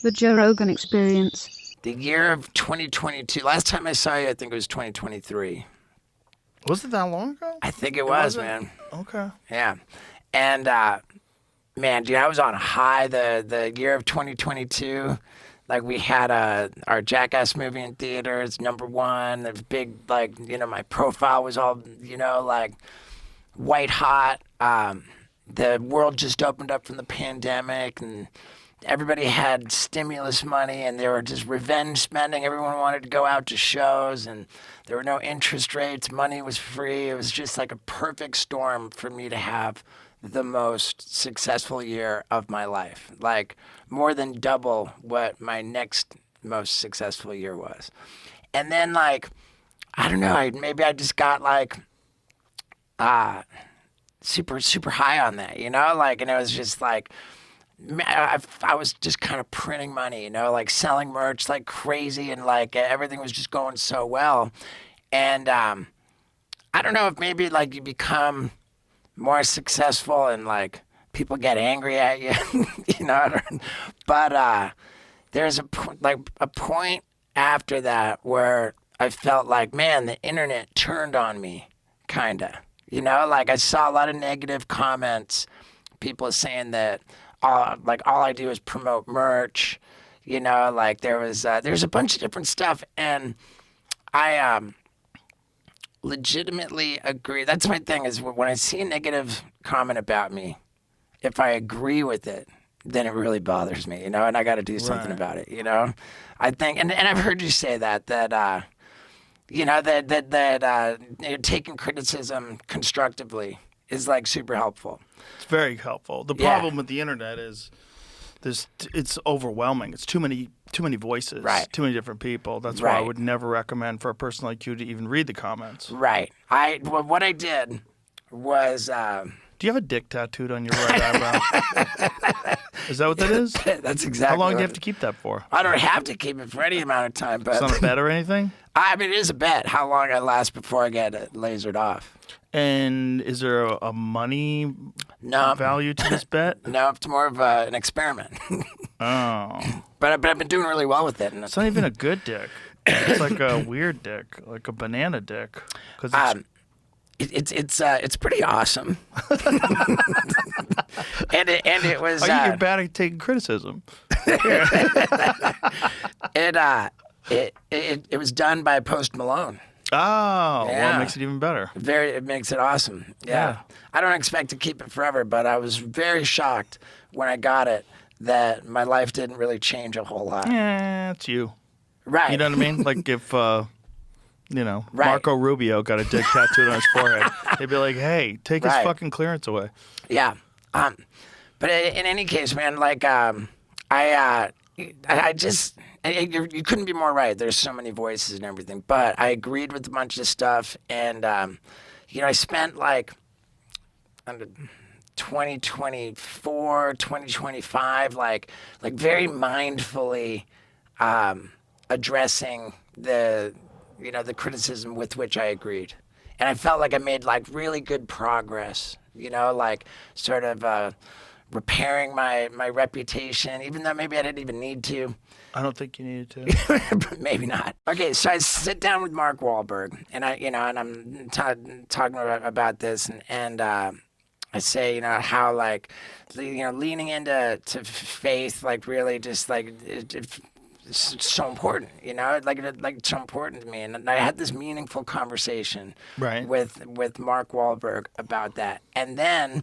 The Joe Rogan Experience. The year of 2022. Last time I saw you, I think it was 2023. Was it that long ago? I think it was, wasn't? man. Okay. Yeah. And, man, dude, I was on a high the year of 2022. Like, we had our Jackass movie in theaters, #1. It was big, like, my profile was all, like, white hot. The world just opened up from the pandemic, and everybody had stimulus money, and they were just revenge spending. Everyone wanted to go out to shows, and there were no interest rates. Money was free. It was just like a perfect storm for me to have the most successful year of my life. Like, more than double what my next most successful year was. And then, like, I don't know, maybe I just got, like, super, super high on that, Like, and it was just, like, I was just kind of printing money, like selling merch like crazy, and like everything was just going so well. And I don't know if maybe like you become more successful and like people get angry at you, but there's a point after that where I felt like, man, the internet turned on me, kinda. Like I saw a lot of negative comments, people saying that all I do is promote merch, like there's a bunch of different stuff, and I legitimately agree. That's my thing, is when I see a negative comment about me, if I agree with it, then it really bothers me, and I got to do something about it, I think, and I've heard you say that taking criticism constructively is like super helpful. It's very helpful. The problem with the internet is it's overwhelming. It's too many voices, right? Too many different people. That's why I would never recommend for a person like you to even read the comments. Right. What I did was. Do you have a dick tattooed on your right eyebrow? Is that what that is? That's exactly. How long do you have to keep that for? I don't have to keep it for any amount of time, but it's not a bet or anything. I mean, it is a bet how long I last before I get it lasered off. And is there a money value to this bet? No, it's more of an experiment. Oh. But I've been doing really well with it. And it's not even a good dick. It's like a weird dick, like a banana dick. It's pretty awesome. and it was. You're bad at taking criticism. It was done by Post Malone. Oh, well, it makes it even better. It makes it awesome. Yeah. I don't expect to keep it forever, but I was very shocked when I got it that my life didn't really change a whole lot. Yeah, it's you. Right. You know what I mean? Like if, Marco Rubio got a dick tattooed on his forehead, they'd be like, hey, take his fucking clearance away. Yeah. But in any case, man, like, you couldn't be more right. There's so many voices and everything, but I agreed with a bunch of stuff, and I spent like 2024, 2025, like very mindfully addressing the criticism with which I agreed, and I felt like I made like really good progress. Like sort of repairing my reputation, even though maybe I didn't even need to. I don't think you needed to. Maybe not. Okay, so I sit down with Mark Wahlberg, and I'm talking about this, and I say, how like, leaning into faith, like really just like it's so important, like it's so important to me, and I had this meaningful conversation with Mark Wahlberg about that, and then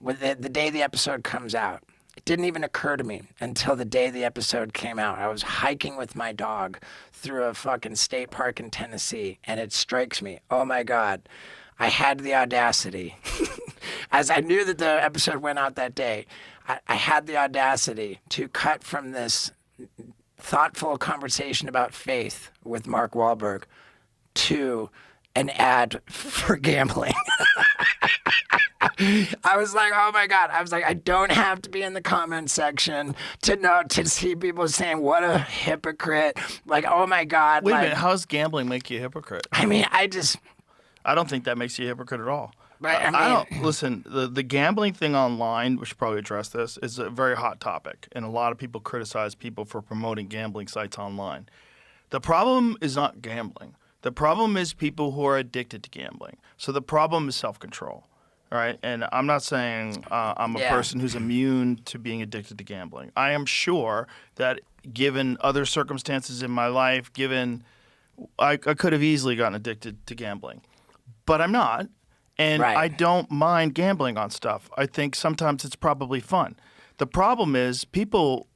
with the day the episode comes out. It didn't even occur to me until the day the episode came out. I was hiking with my dog through a fucking state park in Tennessee, and it strikes me, oh my God, I had the audacity. As I knew that the episode went out that day, I had the audacity to cut from this thoughtful conversation about faith with Mark Wahlberg to an ad for gambling. I was like, oh my God. I was like, I don't have to be in the comment section to see people saying, what a hypocrite. Like, oh my God. Wait a minute. How does gambling make you a hypocrite? I mean, I don't think that makes you a hypocrite at all. Right, I don't listen. The gambling thing online, we should probably address this, is a very hot topic, and a lot of people criticize people for promoting gambling sites online. The problem is not gambling. The problem is people who are addicted to gambling. So the problem is self-control. All right, and I'm not saying I'm a person who's immune to being addicted to gambling. I am sure that given other circumstances in my life, I could have easily gotten addicted to gambling, but I'm not, and I don't mind gambling on stuff. I think sometimes it's probably fun. The problem is people.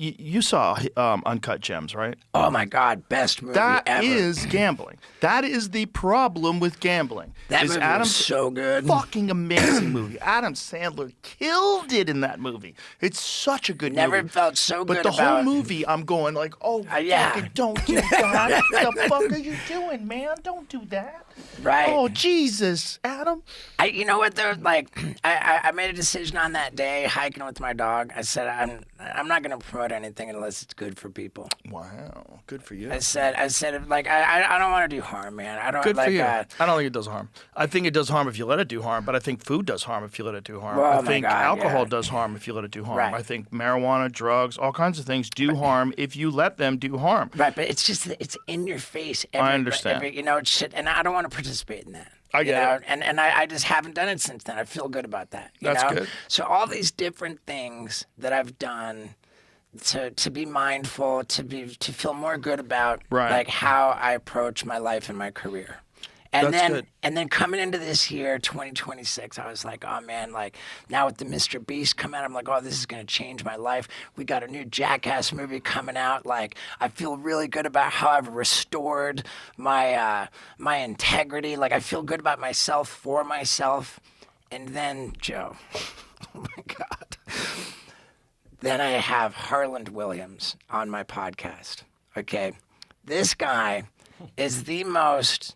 You saw Uncut Gems, right? Oh my God, best movie ever. That is gambling. That is the problem with gambling. That movie was so good. Fucking amazing movie. Adam Sandler killed it in that movie. It's such a good movie. Never felt so good. But the whole movie, I'm going like, oh, fucking don't do that. What the fuck are you doing, man? Don't do that. Right. Oh, Jesus, Adam. You know what though? Like, I made a decision on that day hiking with my dog. I said I'm not gonna promote anything unless it's good for people. Wow, good for you. I said like I don't want to do harm, man. I don't. Good like, for you. I don't think it does harm. I think it does harm if you let it do harm, but I think food does harm if you let it do harm. Oh I think alcohol does harm if you let it do harm. Right. I think marijuana, drugs, all kinds of things do harm if you let them do harm. Right, but it's just it's in your face. I understand. It's shit, and I don't want to participate in that. I get it. And I just haven't done it since then. I feel good about that. That's good. So all these different things that I've done to be mindful, to feel more good about like how I approach my life and my career. And then coming into this year, 2026, I was like, oh man, like now with the Mr. Beast coming out, I'm like, oh, this is gonna change my life. We got a new Jackass movie coming out. Like I feel really good about how I've restored my my integrity. Like I feel good about myself for myself. And then Joe, oh my God. Then I have Harland Williams on my podcast. Okay, this guy is the most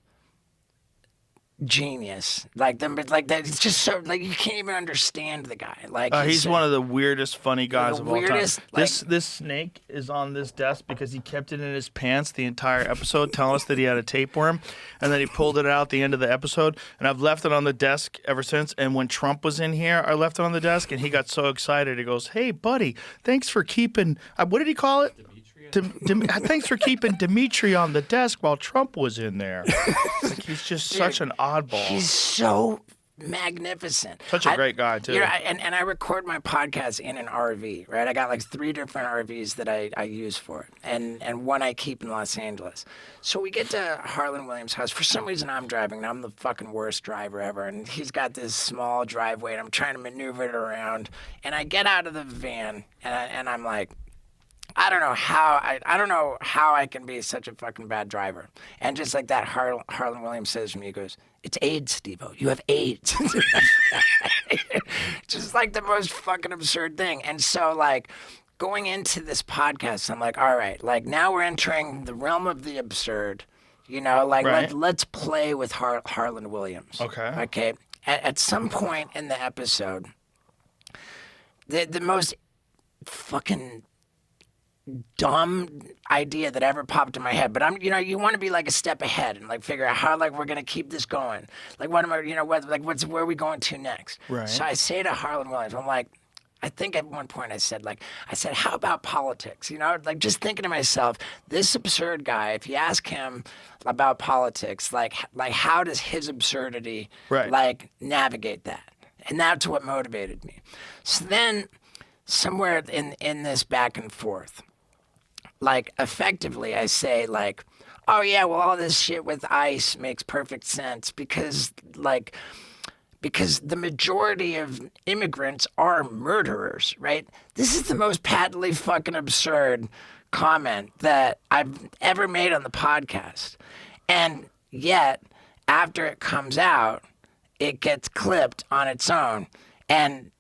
genius. Like that. It's just so like you can't even understand the guy. Like he's one of the weirdest funny guys of all time. Like, this snake is on this desk because he kept it in his pants the entire episode, telling us that he had a tapeworm, and then he pulled it out at the end of the episode. And I've left it on the desk ever since. And when Trump was in here, I left it on the desk, and he got so excited. He goes, "Hey, buddy, thanks for keeping." What did he call it? Thanks for keeping Dimitri on the desk while Trump was in there. Like, he's just such an oddball. He's so magnificent. Such a great guy, too. And I record my podcast in an RV, right? I got like 3 different RVs that I use for it, and one I keep in Los Angeles. So we get to Harland Williams' house. For some reason, I'm driving, and I'm the fucking worst driver ever. And he's got this small driveway, and I'm trying to maneuver it around. And I get out of the van, and I'm like, I don't know how I can be such a fucking bad driver. And just like that, Harland Williams says to me, he goes, "It's AIDS, Steve-O. You have AIDS." Just like the most fucking absurd thing. And so like going into this podcast, I'm like, all right, like now we're entering the realm of the absurd. You know, like let's play with Harland Williams. Okay. At some point in the episode, the most fucking dumb idea that ever popped in my head, but you want to be like a step ahead and like figure out how like we're gonna keep this going. Like what am I, where are we going to next? Right. So I say to Harland Williams, I'm like, I think at one point I said, how about politics? You know, like just thinking to myself, this absurd guy, if you ask him about politics, like how does his absurdity like navigate that? And that's what motivated me. So then somewhere in this back and forth, like effectively I say like, oh yeah, well all this shit with ICE makes perfect sense because the majority of immigrants are murderers, right? This is the most patently fucking absurd comment that I've ever made on the podcast. And yet, after it comes out, it gets clipped on its own. And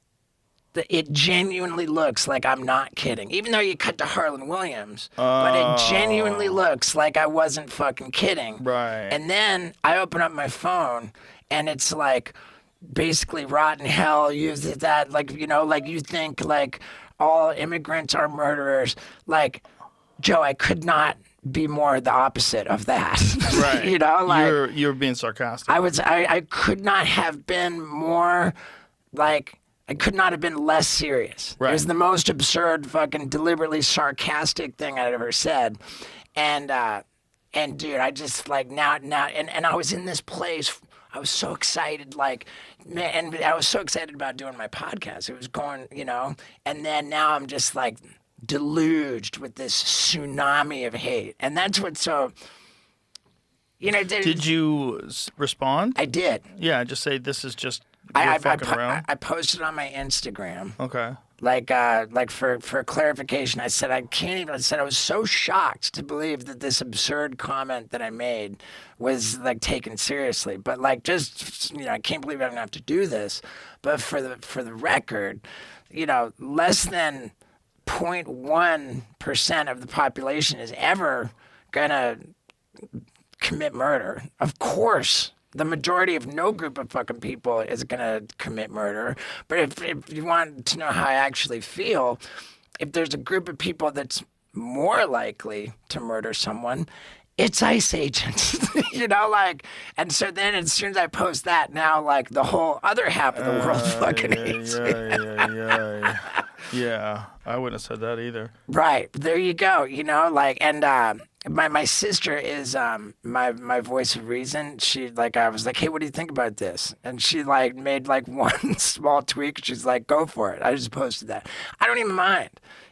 it genuinely looks like I'm not kidding. Even though you cut to Harland Williams, but it genuinely looks like I wasn't fucking kidding. Right. And then I open up my phone, and it's like basically rotten hell, use that, like, you know, like you think like all immigrants are murderers. Like, Joe, I could not be more the opposite of that. Right. You know, like you're being sarcastic. I could not have been more like. I could not have been less serious. Right. It was the most absurd, fucking deliberately sarcastic thing I'd ever said. And dude, I just like now, and I was in this place. I was so excited, like, man, and I was so excited about doing my podcast. It was going, you know, and then now I'm just like deluged with this tsunami of hate. And that's what's so, you know. Did you respond? I did. Yeah, just say this is just you're fucking around. I posted on my Instagram. Okay. Like for clarification, I said I can't even. I said I was so shocked to believe that this absurd comment that I made was like taken seriously. But like, just, you know, I can't believe I'm gonna have to do this. But for the record, you know, less than 0.1% of the population is ever gonna commit murder. Of course. The majority of no group of fucking people is going to commit murder. But if you want to know how I actually feel, if there's a group of people that's more likely to murder someone, it's ICE agents, you know, like, and so then as soon as I post that, now, like, the whole other half of the world fucking hates me. Yeah, I wouldn't have said that either. Right. There you go, you know, like, and my sister is my voice of reason. She, like, I was like, hey, what do you think about this? And she, like, made, like, one small tweak. She's like, go for it. I just posted that. I don't even mind.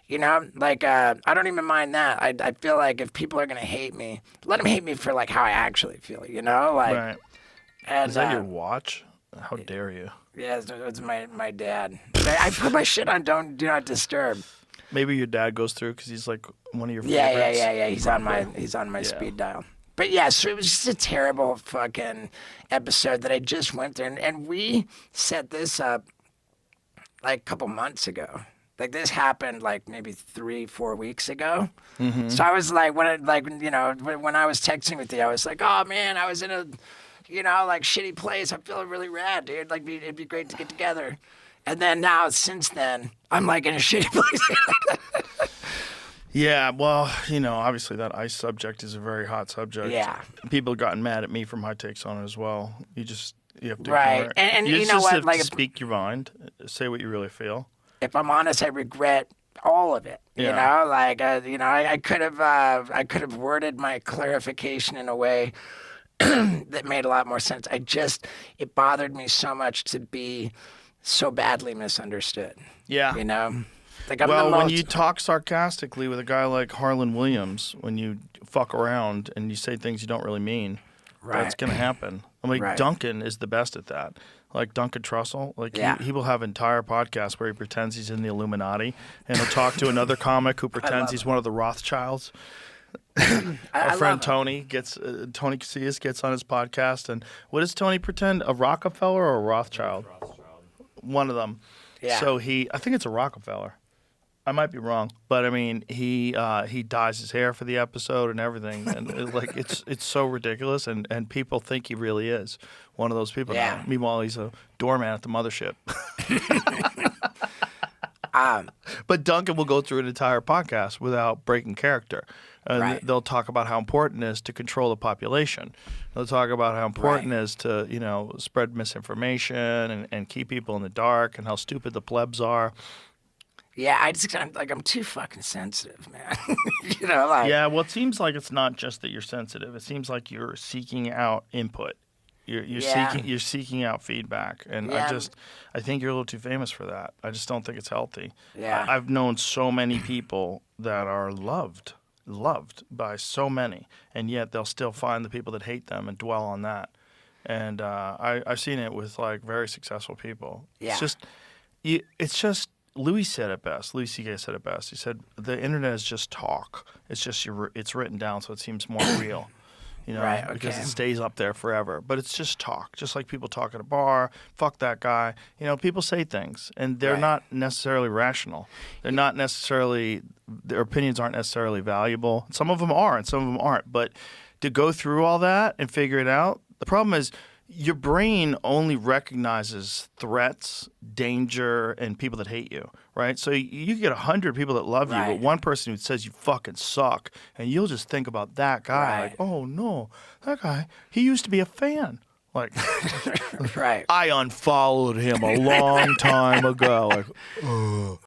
You know, like, I don't even mind that. I feel like if people are going to hate me, let them hate me for, like, how I actually feel, you know? Like, Right. And, Is that your watch? How dare you? Yeah, it's my dad. I put my shit on do not disturb. Maybe your dad goes through because he's like one of your favorites. Yeah. He's on my speed dial. But yeah, so it was just a terrible fucking episode that I just went through. And we set this up like a couple months ago. Like, this happened like maybe 3-4 weeks ago. Mm-hmm. So I was like, when I was texting with you, I was like, oh man, I was in a, you know, like, shitty place. I'm feeling really rad, dude. Like, it'd be great to get together. And then now, since then, I'm like in a shitty place. Yeah, well, you know, obviously that ICE subject is a very hot subject. Yeah. People have gotten mad at me for my takes on it as well. You have to right. ignore it. And you know just what? have Like, to speak your mind, say what you really feel. If I'm honest, I regret all of it. Yeah. You know, like, I could have worded my clarification in a way that made a lot more sense. It bothered me so much to be so badly misunderstood. Yeah. You know? Like, when you talk sarcastically with a guy like Harlan Williams, when you fuck around and you say things you don't really mean, that's going to happen. I mean, Duncan is the best at that. Like Duncan Trussell, like he will have entire podcasts where he pretends he's in the Illuminati, and he'll talk to another comic who pretends he's one of the Rothschilds. Our friend Tony Tony Casillas gets on his podcast, and what does Tony pretend? A Rockefeller or a Rothschild? One of them. Yeah. So I think it's a Rockefeller. I might be wrong, but I mean, he dyes his hair for the episode and everything, and like it's so ridiculous, and people think he really is one of those people. Yeah. Now. Meanwhile, he's a doorman at the mothership. But Duncan will go through an entire podcast without breaking character. They'll talk about how important it is to control the population. They'll talk about how important it is to, you know, spread misinformation and keep people in the dark, and how stupid the plebs are. Yeah, I'm too fucking sensitive, man. You know, like. Yeah, well, it seems like it's not just that you're sensitive. It seems like you're seeking out input. You're seeking out feedback, and I think you're a little too famous for that. I just don't think it's healthy. Yeah, I've known so many people that are loved by so many, and yet they'll still find the people that hate them and dwell on that. And I've seen it with like very successful people. Yeah, it's just. Louis said it best. Louis C.K. said it best. He said the internet is just talk. It's just it's written down, so it seems more real. You know, because it stays up there forever. But it's just talk, just like people talk at a bar. Fuck that guy. You know, people say things, and they're not necessarily rational. They're not necessarily. Their opinions aren't necessarily valuable. Some of them are, and some of them aren't. But to go through all that and figure it out, the problem is, your brain only recognizes threats, danger, and people that hate you, right? So you get 100 people that love you, Right. but one person who says you fucking suck, and you'll just think about that guy, like, Right. oh no, that guy, he used to be a fan. Like, Right. I unfollowed him a long time ago. Like, ugh.